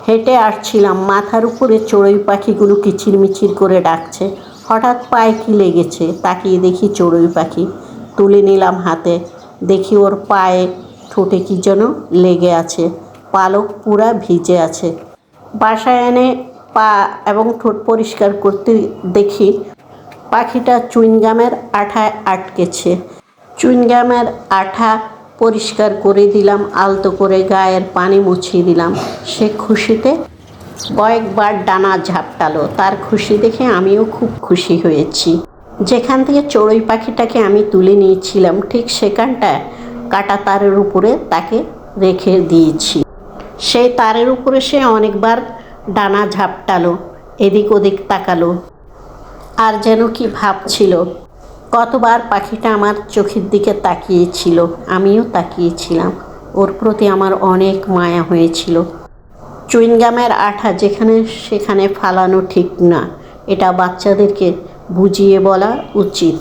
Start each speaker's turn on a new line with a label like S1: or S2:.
S1: হেঁটে আসছিলাম, মাথার উপরে চড়ুই পাখিগুলো কিচিরমিচির করে ডাকছে। হঠাৎ পায়ে কি লেগেছে, তাকিয়ে দেখি চড়ুই পাখি। তুলে নিলাম হাতে, দেখি ওর পায়ে ঠোঁটে কি যেন লেগে আছে, পালক পুরা ভিজে আছে। বাসায় এনে পা এবং ঠোঁট পরিষ্কার করতে দেখি পাখিটা চুইংগামের আঠায় আটকেছে। চুইংগামের আঠা পরিষ্কার করে দিলাম, আলতো করে গায়ের পানি মুছিয়ে দিলাম। সে খুশিতে কয়েকবার ডানা ঝাপটালো। তার খুশি দেখে আমিও খুব খুশি হয়েছি। যেখান থেকে চড়ুই পাখিটাকে আমি তুলে নিয়েছিলাম ঠিক সেখানটায় কাটা তারের উপরে তাকে রেখে দিয়েছি। সেই তারের উপরে সে অনেকবার ডানা ঝাপটালো, এদিক ওদিক তাকালো, আর যেন কি ভাবছিল। কতবার পাখিটা আমার চোখের দিকে তাকিয়েছিল, আমিও তাকিয়েছিলাম। ওর প্রতি আমার অনেক মায়া হয়েছিল। চুইংগামের আঠা যেখানে সেখানে ফালানো ঠিক না, এটা বাচ্চাদেরকে বুঝিয়ে বলা উচিত।